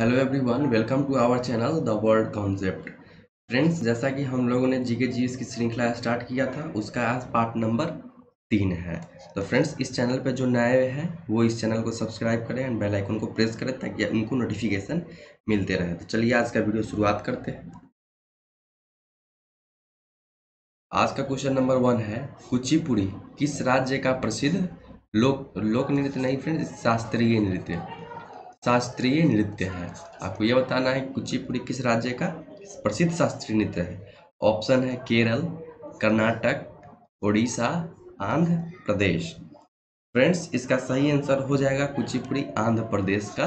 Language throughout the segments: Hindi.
Hello everyone, welcome to our channel the world concept. Friends, जैसा कि हम लोगों ने जीके जीएस की श्रृंखला स्टार्ट किया था, उसका आज पार्ट नंबर 3 है। तो फ्रेंड्स, इस चैनल पर जो नए हैं वो इस चैनल को सब्सक्राइब करें एंड बेल आइकन को प्रेस करें ताकि उनको नोटिफिकेशन मिलते रहे। तो चलिए आज का वीडियो शुरुआत करते हैं। आज का क्वेश्चन नंबर 1 है, कुचिपुड़ी किस राज्य का प्रसिद्ध लोक नृत्य नहीं फ्रेंड्स, शास्त्रीय नृत्य शास्त्रीय नृत्य है। आपको यह बताना है कुचिपुड़ी किस राज्य का प्रसिद्ध शास्त्रीय नृत्य है। ऑप्शन है केरल, कर्नाटक, उड़ीसा, आंध्र प्रदेश। फ्रेंड्स, इसका सही आंसर हो जाएगा कुचिपुड़ी आंध्र प्रदेश का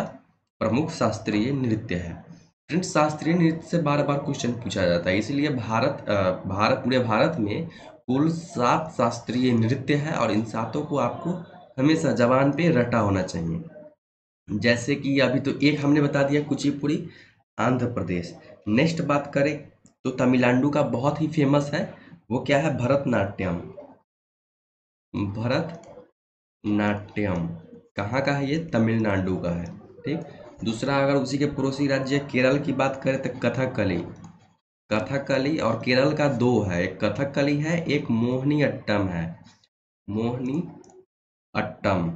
प्रमुख शास्त्रीय नृत्य है। फ्रेंड्स, शास्त्रीय नृत्य से बार बार क्वेश्चन पूछा जाता है, इसलिए पूरे भारत में कुल 7 शास्त्रीय नृत्य है और इन सातों को आपको हमेशा जबान पे रटा होना चाहिए। जैसे कि अभी तो एक हमने बता दिया कुचिपुड़ी आंध्र प्रदेश। नेक्स्ट बात करें तो तमिलनाडु का बहुत ही फेमस है, वो क्या है, भरतनाट्यम। भरतनाट्यम कहाँ का है, ये तमिलनाडु का है। ठीक। दूसरा, अगर उसी के पड़ोसी राज्य केरल की बात करें तो कथकली। कथकली और केरल का दो है, एक कथकली है, एक मोहिनी अट्टम है। मोहिनी अट्टम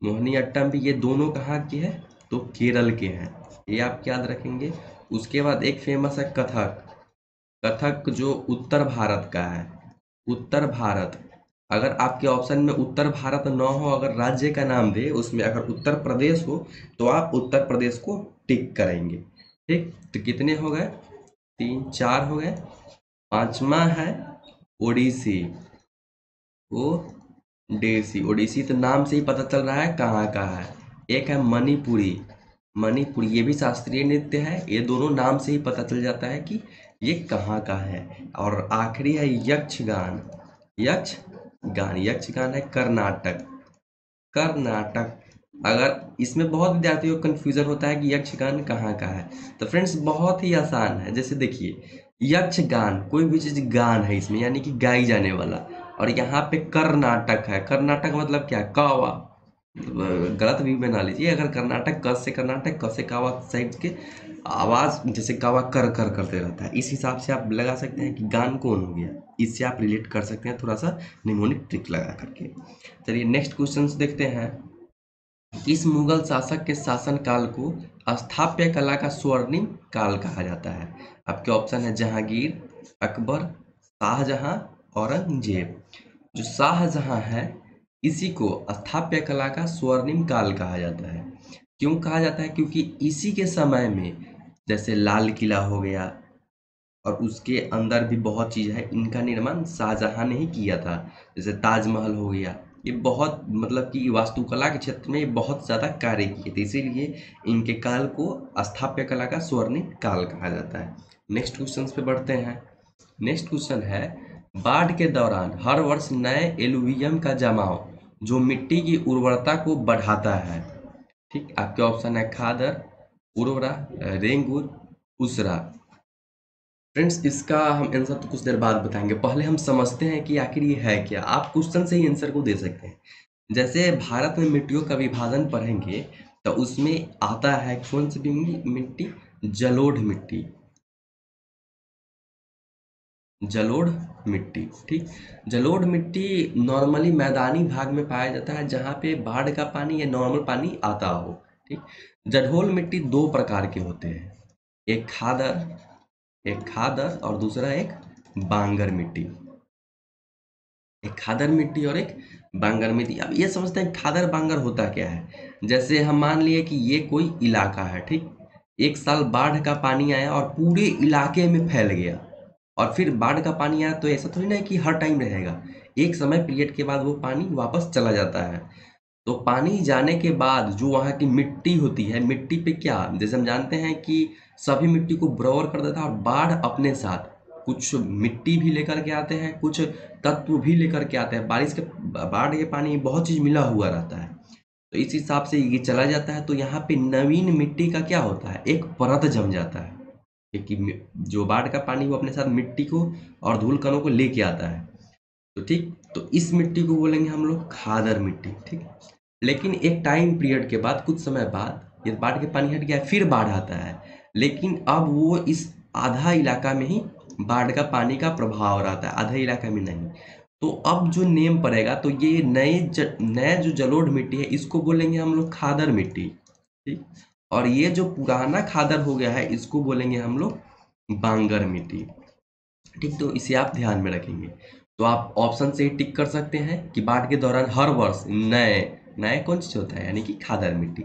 मोहिनी अट्टम भी, ये दोनों कहाँ के हैं, तो केरल के हैं, ये आप याद रखेंगे। उसके बाद एक फेमस है कथक। कथक जो उत्तर भारत का है, उत्तर भारत। अगर आपके ऑप्शन में उत्तर भारत न हो, अगर राज्य का नाम दे उसमें अगर उत्तर प्रदेश हो तो आप उत्तर प्रदेश को टिक करेंगे। ठीक, तो कितने हो गए, 3 4 हो गए। पांचवा है ओडिसी। ओडिसी, ओडिसी तो नाम से ही पता चल रहा है कहाँ का है। एक है मणिपुरी। मणिपुरी ये भी शास्त्रीय नृत्य है, ये दोनों नाम से ही पता चल जाता है कि ये कहाँ का है। और आखिरी है यक्षगान। यक्षगान है कर्नाटक। कर्नाटक। अगर इसमें बहुत विद्यार्थियों को कंफ्यूजन होता है कि यक्षगान कहाँ का है, तो फ्रेंड्स बहुत ही आसान है। जैसे देखिए, यक्षगान कोई भी चीज गान है इसमें, यानी कि गाई जाने वाला। और यहाँ पे कर्नाटक है, कर्नाटक मतलब क्या, कावा। गलत भी बना लीजिए, अगर कर्नाटक क से कर्नाटक, क से कावा साइड के आवाज जैसे कावा कर कर करते रहता है, इस हिसाब से आप लगा सकते हैं कि गान कौन हो गया। इससे आप रिलेट कर सकते हैं थोड़ा सा निमोनिक ट्रिक लगा करके। चलिए नेक्स्ट क्वेश्चन देखते हैं। इस मुगल शासक के शासन काल को स्थापत्य कला का स्वर्णिम काल कहा जाता है। आपके ऑप्शन है जहांगीर, अकबर, शाहजहां, औरंगजेब। जो शाहजहां है इसी को स्थापत्य कला का स्वर्णिम काल कहा जाता है। क्यों कहा जाता है, क्योंकि इसी के समय में जैसे लाल किला हो गया और उसके अंदर भी बहुत चीज़ है, इनका निर्माण शाहजहां ने ही किया था। जैसे ताजमहल हो गया, ये बहुत मतलब कि वास्तुकला के क्षेत्र में ये बहुत ज़्यादा कार्य किए थे, इसीलिए इनके काल को स्थापत्य कला का स्वर्णिम काल कहा जाता है। नेक्स्ट क्वेश्चन पे बढ़ते हैं। नेक्स्ट क्वेश्चन है, बाढ़ के दौरान हर वर्ष नए एलुवियम का जमाव जो मिट्टी की उर्वरता को बढ़ाता है। ठीक, आपके ऑप्शन है खादर, उर्वरा, रेंगुर, उसरा। फ्रेंड्स, इसका हम आंसर तो कुछ देर बाद बताएंगे, पहले हम समझते हैं कि आखिर ये है क्या। आप क्वेश्चन से ही आंसर को दे सकते हैं। जैसे भारत में मिट्टियों का विभाजन पढ़ेंगे तो उसमें आता है कौन सी भी मिट्टी, जलोढ़ मिट्टी। जलोढ़ मिट्टी, ठीक। जलोढ़ मिट्टी नॉर्मली मैदानी भाग में पाया जाता है जहाँ पे बाढ़ का पानी या नॉर्मल पानी आता हो। ठीक। जलोढ़ मिट्टी दो प्रकार के होते हैं, एक खादर, और दूसरा एक बांगर मिट्टी। एक खादर मिट्टी और एक बांगर मिट्टी। अब ये समझते हैं खादर बांगर होता क्या है। जैसे हम मान लिए कि ये कोई इलाका है, ठीक। एक साल बाढ़ का पानी आया और पूरे इलाके में फैल गया, और फिर बाढ़ का पानी आया तो ऐसा थोड़ी ना है कि हर टाइम रहेगा, एक समय पीरियड के बाद वो पानी वापस चला जाता है। तो पानी जाने के बाद जो वहाँ की मिट्टी होती है, मिट्टी पे क्या, जैसे हम जानते हैं कि सभी मिट्टी को बराबर कर देता है, और बाढ़ अपने साथ कुछ मिट्टी भी लेकर के आते हैं, कुछ तत्व भी लेकर के आते हैं। बाढ़ के पानी में बहुत चीज मिला हुआ रहता है, तो इस हिसाब से ये चला जाता है। तो यहाँ पे नवीन मिट्टी का क्या होता है, एक परत जम जाता है, क्योंकि जो बाढ़ का पानी वो अपने साथ मिट्टी को और धूल कणों को लेके आता है। तो ठीक, तो इस मिट्टी को बोलेंगे हम लोग खादर मिट्टी। ठीक। लेकिन एक टाइम पीरियड के बाद, कुछ समय बाद ये बाढ़ के पानी हट गया, फिर बाढ़ आता है, लेकिन अब वो इस आधा इलाका में ही बाढ़ का पानी का प्रभाव रहता है, आधा इलाका में नहीं। तो अब जो नेम पड़ेगा, तो ये नए जो जलोढ़ मिट्टी है इसको बोलेंगे हम लोग खादर मिट्टी, ठीक। और ये जो पुराना खादर हो गया है इसको बोलेंगे हम लोग बांगर मिट्टी, ठीक। तो इसे आप ध्यान में रखेंगे। तो आप ऑप्शन से टिक कर सकते हैं कि बाढ़ के दौरान हर वर्ष नए नए कौन चीज होता है, यानी कि खादर मिट्टी।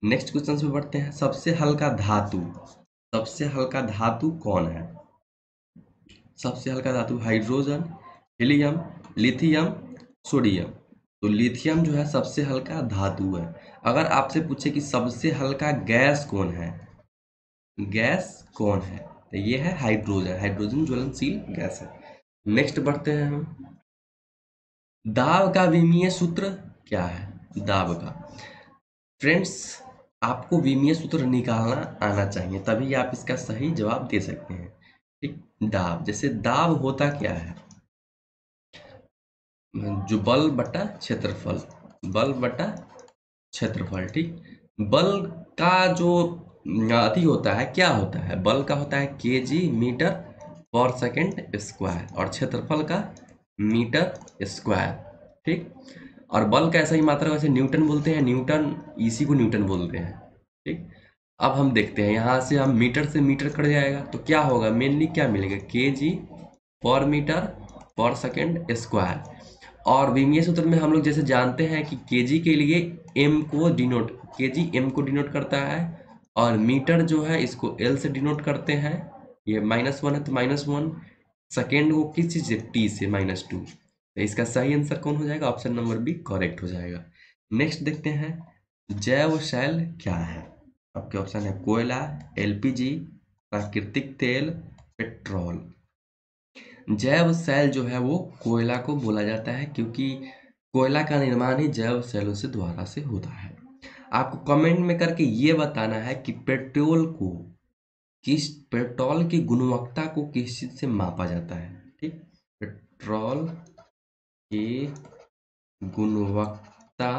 नेक्स्ट क्वेश्चन पे बढ़ते हैं। सबसे हल्का धातु कौन है? सबसे हल्का धातु हाइड्रोजन, हीलियम, लिथियम, सोडियम। तो लिथियम जो है सबसे हल्का धातु है। अगर आपसे पूछे कि सबसे हल्का गैस कौन है, तो ये है हाइड्रोजन। हाइड्रोजन ज्वलनशील गैस है। नेक्स्ट बढ़ते हैं हम। दाब का विमीय सूत्र क्या है? दाब का, फ्रेंड्स, आपको विमीय सूत्र निकालना आना चाहिए, तभी आप इसका सही जवाब दे सकते हैं, ठीक। दाब, जैसे दाब होता क्या है? जो बल बटा क्षेत्रफल, ठीक। बल का जो अधिक होता है, क्या होता है? बल का होता है केजी मीटर पर सेकेंड स्क्वायर, और क्षेत्रफल का मीटर स्क्वायर, ठीक। और बल का ऐसा ही मात्रा वैसे न्यूटन बोलते हैं, न्यूटन, इसी को न्यूटन बोलते हैं, ठीक। अब हम देखते हैं, यहाँ से हम मीटर से मीटर कट जाएगा तो क्या होगा, मेनली क्या मिलेगा, केजी पर मीटर पर सेकेंड स्क्वायर। और विमीय सूत्र में हम लोग जैसे जानते हैं कि केजी के लिए केजी एम को डिनोट करता है, और मीटर जो है इसको एल से डिनोट करते हैं। ये -1 है तो -1, सेकेंड को किस चीज से, टी से, -2। तो इसका सही आंसर कौन हो जाएगा? ऑप्शन नंबर बी करेक्ट हो जाएगा। नेक्स्ट देखते हैं, जैव शैल क्या है? आपके ऑप्शन है कोयला, एलपीजी, प्राकृतिक तेल, पेट्रोल। जैव शैल जो है वो कोयला को बोला जाता है, क्योंकि कोयला का निर्माण ही जैव शैलों से द्वारा से होता है। आपको कमेंट में करके ये बताना है कि पेट्रोल की गुणवत्ता को किस चीज से मापा जाता है, ठीक। पेट्रोल की गुणवत्ता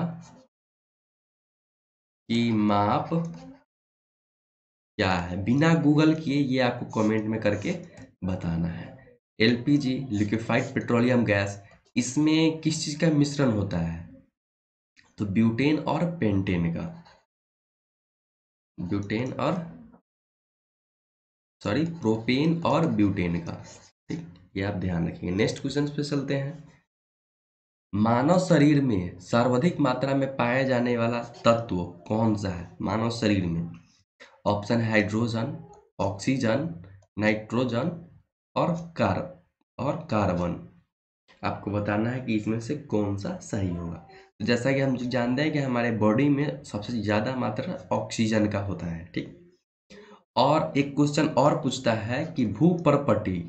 की माप क्या है? बिना गूगल किए ये आपको कमेंट में करके बताना है। एलपीजी, लिक्विफाइड पेट्रोलियम गैस, इसमें किस चीज का मिश्रण होता है? तो ब्यूटेन और पेंटेन का, प्रोपेन और ब्यूटेन का, ठीक। ये आप ध्यान रखिएगा। नेक्स्ट क्वेश्चन पे चलते हैं। मानव शरीर में सर्वाधिक मात्रा में पाया जाने वाला तत्व कौन सा है मानव शरीर में? ऑप्शन है हाइड्रोजन, ऑक्सीजन, नाइट्रोजन और कार्बन। आपको बताना है कि इसमें से कौन सा सही होगा। तो जैसा कि हम जानते हैं कि हमारे बॉडी में सबसे ज्यादा मात्रा ऑक्सीजन का होता है, ठीक। और एक क्वेश्चन और पूछता है कि भूपर्पटी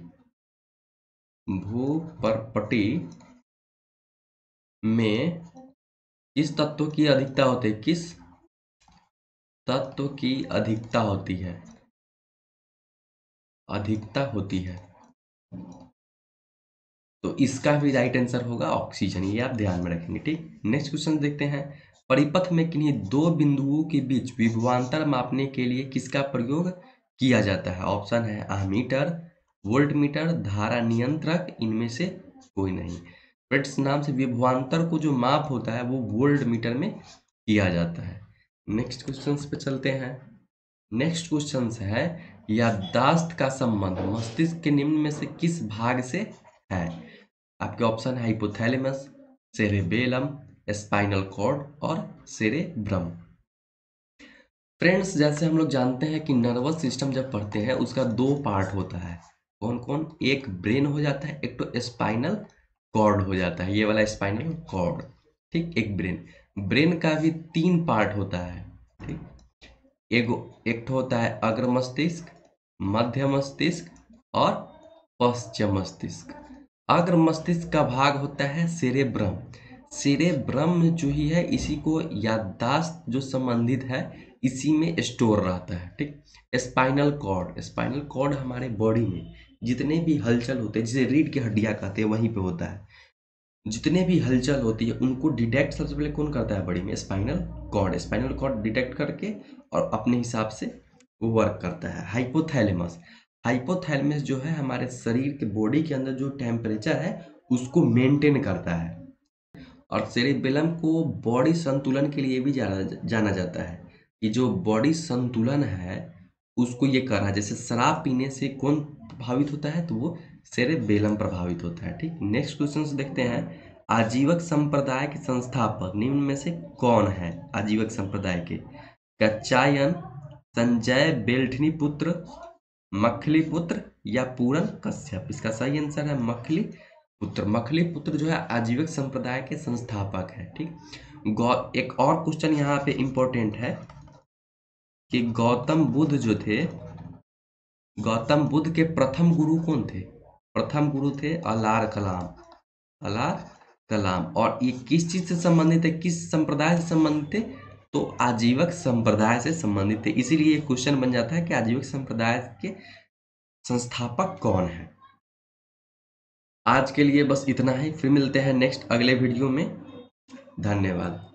में किस तत्व की अधिकता होती है? किस तत्व की अधिकता होती है? तो इसका भी राइट आंसर होगा ऑक्सीजन। ये आप ध्यान में रखेंगे, ठीक। नेक्स्ट क्वेश्चन देखते हैं। परिपथ में किन्हीं दो बिंदुओं के बीच विभवांतर मापने के लिए किसका प्रयोग किया जाता है? ऑप्शन है अमीटर, वोल्टमीटर, धारा नियंत्रक, इनमें से कोई नहीं। फ्रेंड्स, नाम से विभवांतर को जो माप होता है वो वोल्ट मीटर में किया जाता है। नेक्स्ट क्वेश्चन पे चलते हैं। नेक्स्ट क्वेश्चन है, याददाश्त का संबंध मस्तिष्क के निम्न में से किस भाग से है? आपके ऑप्शन है हाइपोथैलेमस, सेरेबेलम, स्पाइनल कॉर्ड और सेरेब्रम। फ्रेंड्स, जैसे हम लोग जानते हैं कि नर्वस सिस्टम जब पढ़ते हैं उसका दो पार्ट होता है। कौन कौन? एक ब्रेन हो जाता है, एक तो स्पाइनल कॉर्ड हो जाता है, ये वाला स्पाइनल कॉर्ड, ठीक। एक ब्रेन का भी 3 पार्ट होता है, ठीक। एक होता है अग्र मस्तिष्क, मध्य मस्तिष्क और पश्चिम मस्तिष्क। अग्र मस्तिष्क का भाग होता है सेरेब्रम। सेरेब्रम जो ही है, इसी को याददाश्त जो संबंधित है इसी में स्टोर रहता है, ठीक। स्पाइनल कॉर्ड हमारे बॉडी में जितने भी हलचल होते हैं, जिसे रीढ़ की हड्डियां कहते हैं, वहीं पे होता है। जितने भी हलचल होती है उनको डिटेक्ट सबसे पहले कौन करता है बॉडी में? स्पाइनल कॉर्ड डिटेक्ट करके और अपने हिसाब से वर्क करता है। हाइपोथैलेमस जो है हमारे शरीर के बॉडी के अंदर जो टेम्परेचर है उसको मेंटेन करता है। और सेरेबेलम को बॉडी संतुलन के लिए भी जाना जाता है कि जो बॉडी संतुलन है उसको ये कर रहा है। जैसे शराब पीने से कौन प्रभावित होता है? तो वो सेरेबेलम प्रभावित होता है। ठीक, नेक्स्ट क्वेश्चन देखते हैं। आजीवक संप्रदाय के संस्थापक निम्न में से कौन है? आजीवक संप्रदाय के कच्चायन, संजय बेल्ठनी पुत्र, मखली पुत्र या पूरन कश्यप? इसका सही आंसर है मखली पुत्र जो है आजीवक संप्रदाय के संस्थापक है। ठीक, एक और क्वेश्चन यहाँ पे इंपॉर्टेंट है कि गौतम बुद्ध के प्रथम गुरु कौन थे? प्रथम गुरु थे अलार कलाम। और ये किस चीज से संबंधित है, किस संप्रदाय से संबंधित थे? तो आजीवक संप्रदाय से संबंधित थे। इसीलिए क्वेश्चन बन जाता है कि आजीवक संप्रदाय के संस्थापक कौन है। आज के लिए बस इतना ही, फिर मिलते हैं नेक्स्ट अगले वीडियो में। धन्यवाद।